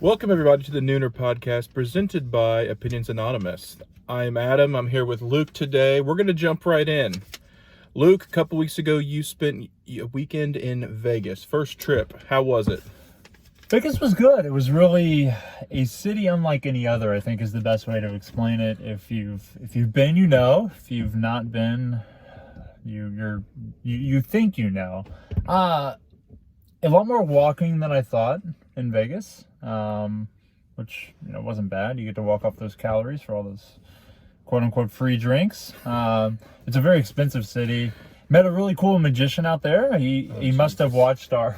Welcome, everybody, to the Nooner Podcast presented by Opinions Anonymous. I'm Adam. I'm here with Luke today. We're going to jump right in. Luke, a couple weeks ago, you spent a weekend in Vegas. First trip. How was it? Vegas was good. It was really a city unlike any other, I think is the best way to explain it. If you've been, you know. If you've not been, you think you know. A lot more walking than I thought in Vegas, which wasn't bad. You get to walk off those calories for all those quote unquote free drinks. It's a very expensive city. Met a really cool magician out there. He must have watched our.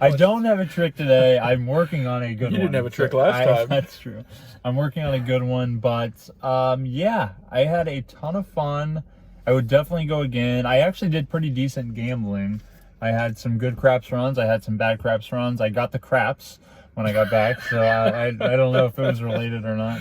I don't have a trick today. I'm working on a good one. You didn't have a trick last time. That's true. I'm working on a good one, but yeah, I had a ton of fun. I would definitely go again. I actually did pretty decent gambling. I had some good craps runs. I had some bad craps runs. I got the craps when I got back, so I don't know if it was related or not.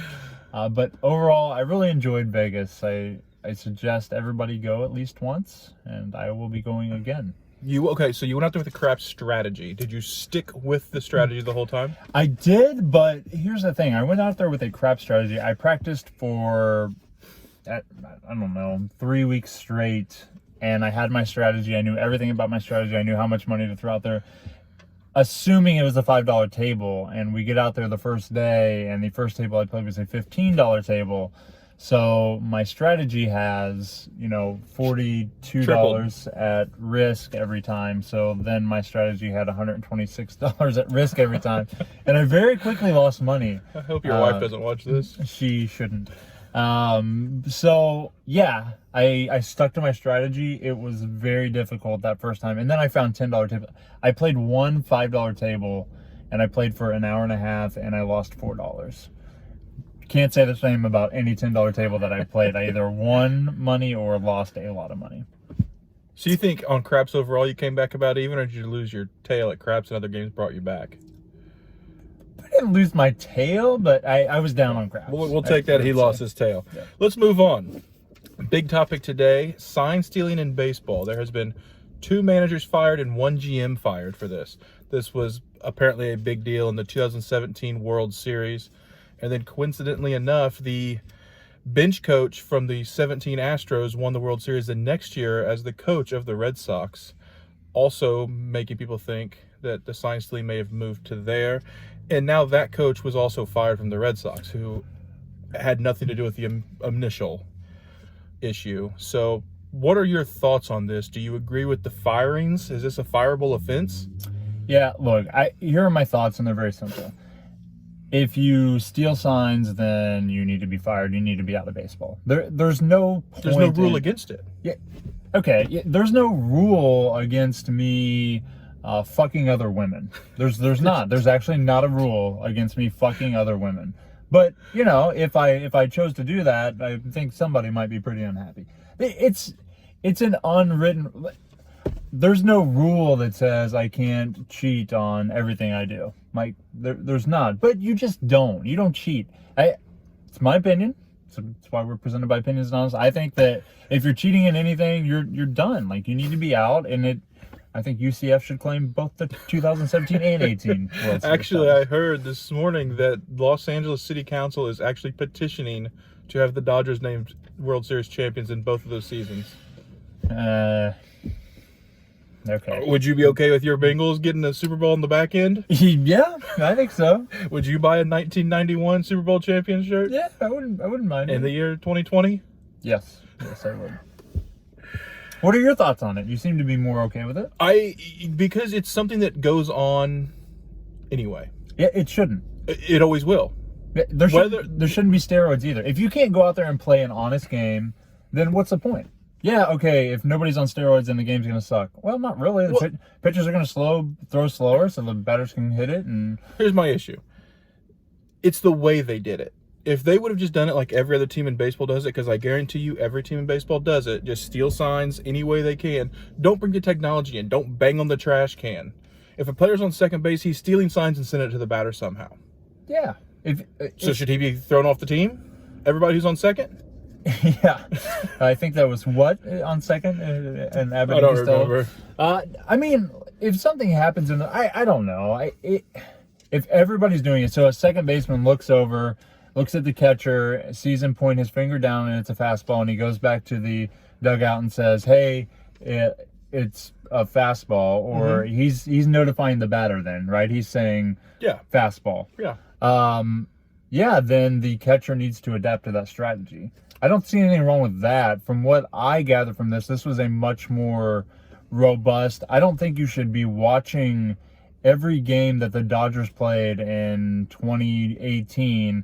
But overall, I really enjoyed Vegas. I suggest everybody go at least once, and I will be going again. So you went out there with a craps strategy. Did you stick with the strategy the whole time? I did, but here's the thing. I went out there with a crap strategy. I practiced for, I don't know, 3 weeks straight, and I had my strategy. I knew everything about my strategy. I knew how much money to throw out there, assuming it was a $5 table. And we get out there the first day, and the first table I played was a $15 table. So my strategy has, $42 Tripled. at risk every time. So then my strategy had $126 at risk every time. And I very quickly lost money. I hope your wife doesn't watch this. She shouldn't. So yeah, I stuck to my strategy. It was very difficult that first time. And then I found $10 table. I played one $5 table, and I played for an hour and a half, and I lost $4. Can't say the same about any $10 table that I played. I either won money or lost a lot of money. So you think on craps overall you came back about even, or did you lose your tail at craps and other games brought you back? I didn't lose my tail, but I was down on craps. We'll take that. He lost his tail. Yeah. Let's move on. Big topic today, sign stealing in baseball. There has been 2 managers fired and 1 GM fired for this. This was apparently a big deal in the 2017 World Series. And then coincidentally enough, the bench coach from the 17 Astros won the World Series the next year as the coach of the Red Sox, also making people think that the sign stealing may have moved to there. And now that coach was also fired from the Red Sox, who had nothing to do with the initial issue. So what are your thoughts on this? Do you agree with the firings? Is this a fireable offense? Yeah, look, here are my thoughts, and they're very simple. If you steal signs, then you need to be fired. You need to be out of baseball. There's no point. There's no rule against it. Yeah. Okay. Yeah, there's no rule against me fucking other women. There's not. There's actually not a rule against me fucking other women. But if I chose to do that, I think somebody might be pretty unhappy. It's an unwritten. There's no rule that says I can't cheat on everything I do. Mike, there's not. But you just don't. You don't cheat. It's my opinion. So that's why we're presented by Opinions Anonymous. I think that if you're cheating in anything, you're done. Like, you need to be out. And I think UCF should claim both the 2017 and 18 World Series. Actually, I heard this morning that Los Angeles City Council is actually petitioning to have the Dodgers named World Series champions in both of those seasons. Okay. Would you be okay with your Bengals getting the Super Bowl in the back end? Yeah, I think so. Would you buy a 1991 Super Bowl champion shirt? Yeah, I wouldn't mind. In the year 2020? Yes, I would. What are your thoughts on it? You seem to be more okay with it. Because it's something that goes on anyway. Yeah, it shouldn't. It always will. There shouldn't be steroids either. If you can't go out there and play an honest game, then what's the point? Yeah, okay, if nobody's on steroids, then the game's going to suck. Well, not really. The pitchers are going to throw slower so the batters can hit it. And here's my issue. It's the way they did it. If they would have just done it like every other team in baseball does it, because I guarantee you every team in baseball does it, just steal signs any way they can. Don't bring the technology in. Don't bang on the trash can. If a player's on second base, he's stealing signs and sending it to the batter somehow. Yeah. So should he be thrown off the team? Everybody who's on second? Yeah, I think that was on second, and Abbott. I don't remember. I mean, if something happens I don't know. if everybody's doing it, so a second baseman looks over, looks at the catcher, sees him point his finger down, and it's a fastball, and he goes back to the dugout and says, "Hey, it's a fastball," or he's notifying the batter. Then, right? He's saying, Yeah. fastball." Yeah. Yeah, then the catcher needs to adapt to that strategy. I don't see anything wrong with that. From what I gather from this was a much more robust. I don't think you should be watching every game that the Dodgers played in 2018,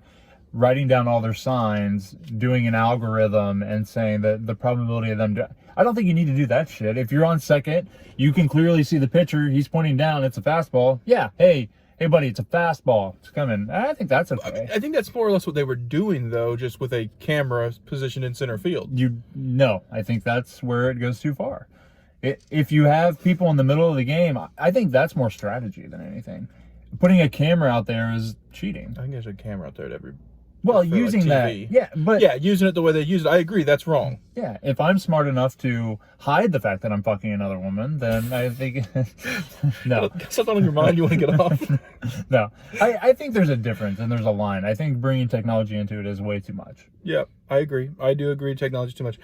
writing down all their signs, doing an algorithm, and saying that the probability of them. I don't think you need to do that shit. If you're on second, you can clearly see the pitcher. He's pointing down. It's a fastball. Yeah. Hey, buddy, it's a fastball. It's coming. I think that's okay. I think that's more or less what they were doing, though, just with a camera positioned in center field. No, I think that's where it goes too far. If you have people in the middle of the game, I think that's more strategy than anything. Putting a camera out there is cheating. I think there's a camera out there at every. Well, using that, yeah, using it the way they use it, I agree, that's wrong. Yeah, if I'm smart enough to hide the fact that I'm fucking another woman, then I think no. Something on your mind you want to get off? No, I think there's a difference and there's a line. I think bringing technology into it is way too much. Yeah, I agree. I do agree. Technology too much.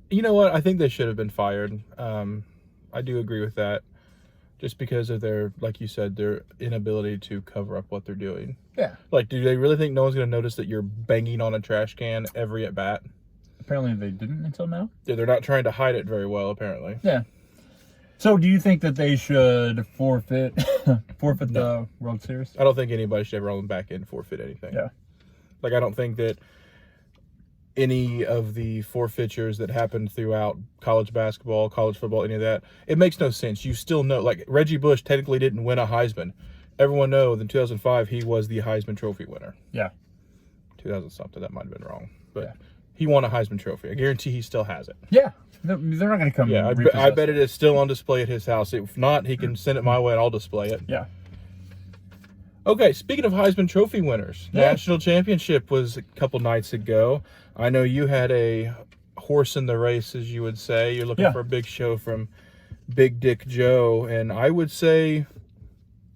You know what? I think they should have been fired. I do agree with that. Just because of their, like you said, their inability to cover up what they're doing. Yeah. Like, do they really think no one's going to notice that you're banging on a trash can every at bat? Apparently they didn't until now. Yeah, they're not trying to hide it very well, apparently. Yeah. So do you think that they should forfeit the World Series? I don't think anybody should ever on the back end forfeit anything. Yeah. Like, I don't think that any of the forfeitures that happened throughout college basketball, college football, any of that, it makes no sense. You still know, like, Reggie Bush technically didn't win a Heisman. Everyone knows in 2005 he was the Heisman Trophy winner. Yeah. 2000 something, that might have been wrong. But he won a Heisman Trophy. I guarantee he still has it. Yeah. They're not going to come. Yeah, I bet it is still on display at his house. If not, he can send it my way and I'll display it. Yeah. Okay, speaking of Heisman Trophy winners, National Championship was a couple nights ago. I know you had a horse in the race, as you would say. You're looking for a big show from Big Dick Joe, and I would say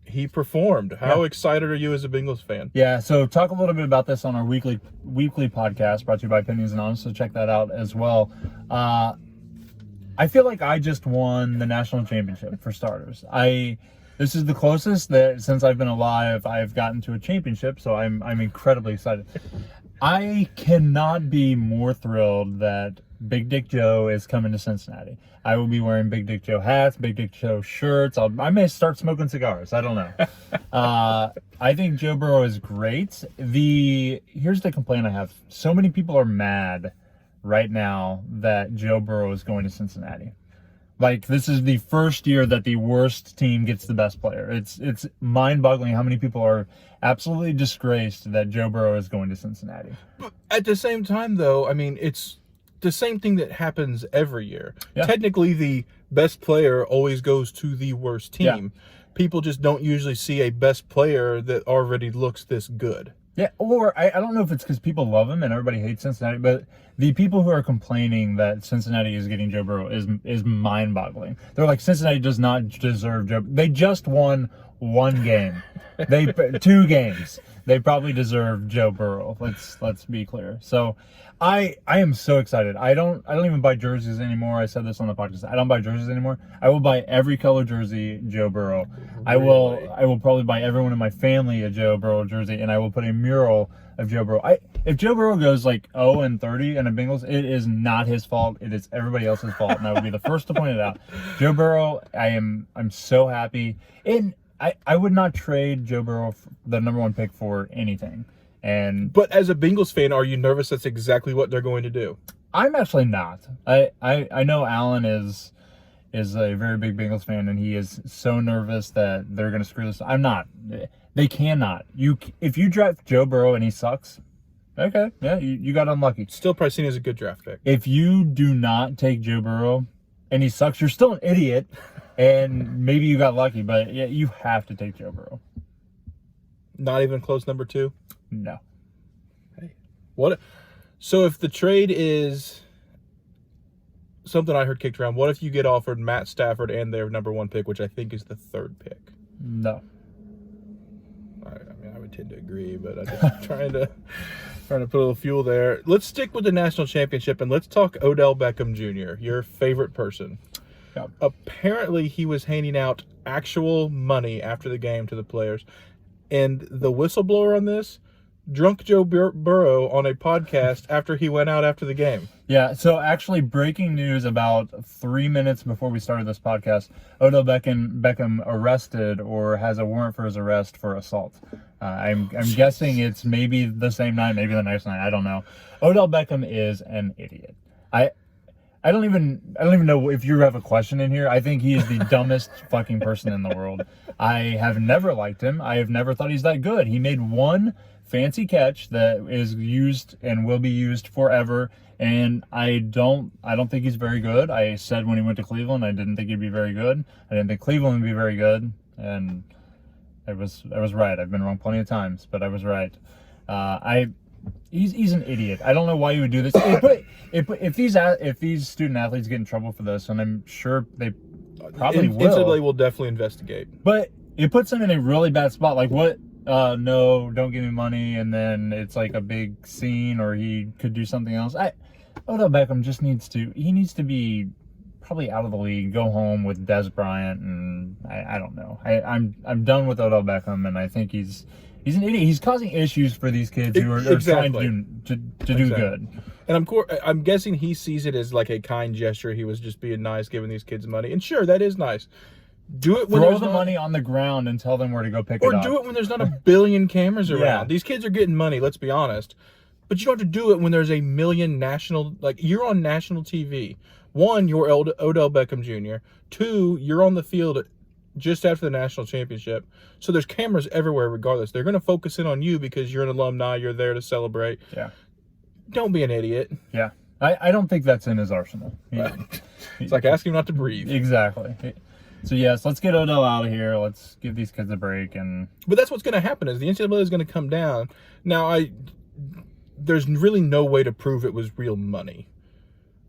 he performed. How excited are you as a Bengals fan? Yeah, so talk a little bit about this on our weekly podcast brought to you by Opinions Anonymous, so check that out as well. I feel like I just won the national championship, for starters. This is the closest that since I've been alive I've gotten to a championship, so I'm incredibly excited. I cannot be more thrilled that Big Dick Joe is coming to Cincinnati. I will be wearing Big Dick Joe hats, Big Dick Joe shirts. I may start smoking cigars. I don't know. I think Joe Burrow is great. Here's the complaint I have. So many people are mad right now that Joe Burrow is going to Cincinnati. Like, this is the first year that the worst team gets the best player. It's mind-boggling how many people are absolutely disgraced that Joe Burrow is going to Cincinnati. But at the same time, though, I mean, it's the same thing that happens every year. Yeah. Technically, the best player always goes to the worst team. Yeah. People just don't usually see a best player that already looks this good. Yeah, or I don't know if it's because people love him and everybody hates Cincinnati, but the people who are complaining that Cincinnati is getting Joe Burrow is mind-boggling. They're like, Cincinnati does not deserve Joe. They just won one game. 2 games. They probably deserve Joe Burrow. Let's be clear. So I am so excited. I don't even buy jerseys anymore. I said this on the podcast. I don't buy jerseys anymore. I will buy every color jersey Joe Burrow. Really? I will probably buy everyone in my family a Joe Burrow jersey, and I will put a mural of Joe Burrow. If Joe Burrow goes like 0-30 in a Bengals, it is not his fault. It is everybody else's fault, and I would be the first to point it out. Joe Burrow, I'm so happy. And I would not trade Joe Burrow, the number 1 pick, for anything. But as a Bengals fan, are you nervous that's exactly what they're going to do? I'm actually not. I know Alan is a very big Bengals fan, and he is so nervous that they're going to screw this. I'm not. They cannot. If you draft Joe Burrow and he sucks, okay, yeah, you got unlucky. Still probably seen as a good draft pick. If you do not take Joe Burrow and he sucks, you're still an idiot, and maybe you got lucky, but yeah, you have to take Joe Burrow. Not even close number 2? No. Hey, what? So if the trade is something I heard kicked around, what if you get offered Matt Stafford and their number 1 pick, which I think is the 3rd pick? No. would tend to agree, but I'm just trying to put a little fuel there. Let's stick with the national championship and let's talk Odell Beckham Jr., your favorite person. Yeah. Apparently, he was handing out actual money after the game to the players. And the whistleblower on this, drunk Joe Burrow on a podcast after he went out after the game. Yeah, so actually breaking news about 3 minutes before we started this podcast, Odell Beckham arrested or has a warrant for his arrest for assault. I'm guessing it's maybe the same night, maybe the next night, I don't know. Odell Beckham is an idiot. I don't even know if you have a question in here. I think he is the dumbest fucking person in the world. I have never liked him. I have never thought he's that good. He made one fancy catch that is used and will be used forever, and I don't think he's very good. I said when he went to Cleveland, I didn't think he'd be very good. I didn't think Cleveland would be very good, and I was right. I've been wrong plenty of times, but I was right. He's an idiot. I don't know why you would do this. If these student athletes get in trouble for this, and I'm sure they probably will. NCAA will definitely investigate. But it puts them in a really bad spot. Like, what? No, don't give me money, and then it's like a big scene, or he could do something else. Odell Beckham just needs to be probably out of the league, go home with Des Bryant, and I don't know. I'm done with Odell Beckham, and I think he's an idiot. He's causing issues for these kids who are trying to do good. And I'm guessing he sees it as like a kind gesture. He was just being nice, giving these kids money. And sure, that is nice. Do it when throw the money on the ground and tell them where to go pick it up. Or do it when there's not a billion cameras around. Yeah. These kids are getting money, let's be honest. But you don't have to do it when there's a million national, like you're on national TV. One, you're Odell Beckham Jr. Two, you're on the field just after the national championship. So there's cameras everywhere regardless. They're going to focus in on you because you're an alumni. You're there to celebrate. Yeah. Don't be an idiot. Yeah. I don't think that's in his arsenal. It's like asking him not to breathe. Exactly. So yes, let's get Odell out of here. Let's give these kids a break. But that's what's going to happen is the NCAA is going to come down. Now, there's really no way to prove it was real money.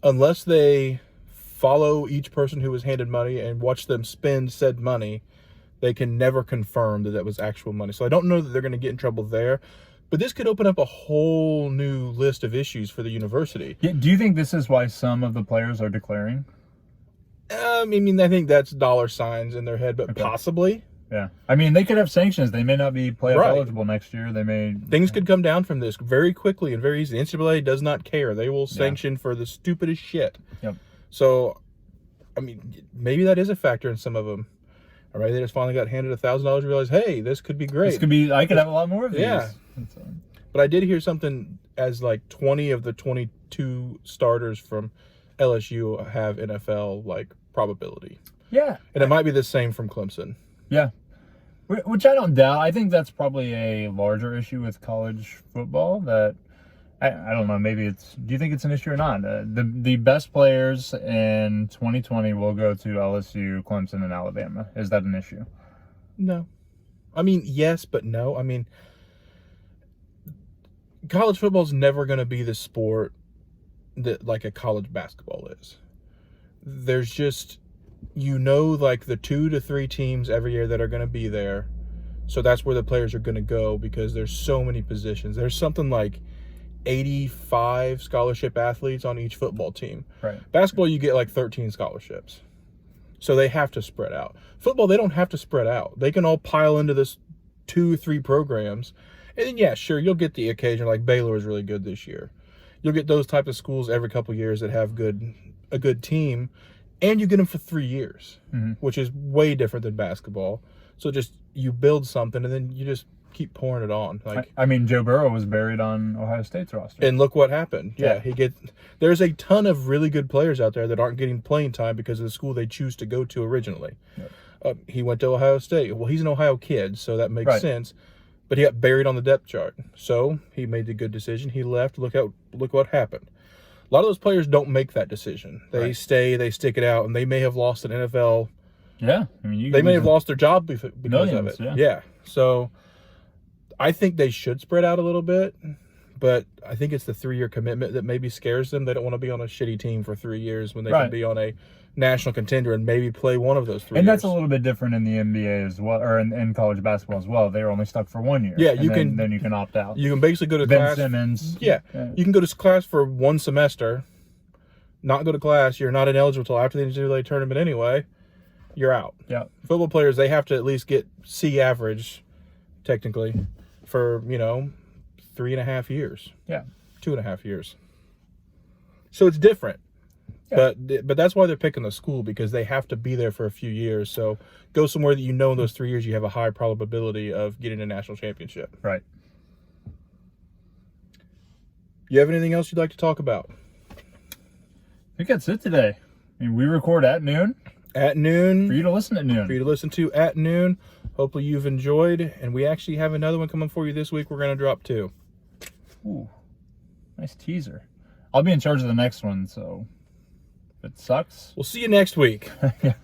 Unless they follow each person who was handed money and watch them spend said money, they can never confirm that was actual money. So I don't know that they're going to get in trouble there. But this could open up a whole new list of issues for the university. Yeah, do you think this is why some of the players are declaring? I mean, I think that's dollar signs in their head, but possibly. Yeah. I mean, they could have sanctions. They may not be playoff eligible next year. Things could come down from this very quickly and very easily. The NCAA does not care. They will sanction for the stupidest shit. Yep. So, I mean, maybe that is a factor in some of them. All right, they just finally got handed $1,000 and realized, hey, this could be great. I could have a lot more of these. Yeah. But I did hear something as like 20 of the 22 starters from LSU have NFL like probability. Yeah. And it might be the same from Clemson. Yeah. Which I don't doubt. I think that's probably a larger issue with college football that I don't know, maybe do you think it's an issue or not? The best players in 2020 will go to LSU, Clemson, and Alabama. Is that an issue? No. I mean, yes, but no. I mean, college football is never going to be the sport that like a college basketball is. There's just, like the 2 to 3 teams every year that are going to be there. So that's where the players are going to go because there's so many positions. There's something like 85 scholarship athletes on each football team. Right. Basketball, you get like 13 scholarships. So they have to spread out. Football, they don't have to spread out. They can all pile into this 2-3 programs. And then, yeah, sure, you'll get the occasion, like Baylor is really good this year. You'll get those types of schools every couple of years that have a good team, and you get them for 3 years, which is way different than basketball. So just you build something, and then you just keep pouring it on. Like I mean, Joe Burrow was buried on Ohio State's roster. And look what happened. Yeah, there's a ton of really good players out there that aren't getting playing time because of the school they choose to go to originally. Yep. He went to Ohio State. Well, he's an Ohio kid, so that makes sense. But he got buried on the depth chart. So he made the good decision. He left. Look what happened. A lot of those players don't make that decision. They stay, they stick it out, and they may have lost an NFL. Yeah. I mean, they may have lost their job because of it. Yeah. Yeah. So I think they should spread out a little bit. but I think it's the 3-year commitment that maybe scares them. They don't want to be on a shitty team for 3 years when they Right. can be on a national contender and maybe play one of those 3 And years. that's a little bit different in the NBA as well, or in college basketball as well. They're only stuck for 1 year. Yeah, and then you can opt out. You can basically go to Ben class. Simmons. Yeah, you can go to class for 1 semester, not go to class. You're not ineligible until after the NCAA tournament anyway. You're out. Yeah. Football players, they have to at least get C average, technically, for 3.5 years. Yeah. 2.5 years. So it's different. Yeah. But that's why they're picking the school, because they have to be there for a few years. So go somewhere that in those 3 years you have a high probability of getting a national championship. Right. You have anything else you'd like to talk about? I think that's it today. I mean, we record at noon. At noon. For you to listen at noon. For you to listen to at noon. Hopefully you've enjoyed. And we actually have another one coming for you this week. We're going to drop 2. Ooh. Nice teaser. I'll be in charge of the next one, so if it sucks. We'll see you next week. Yeah.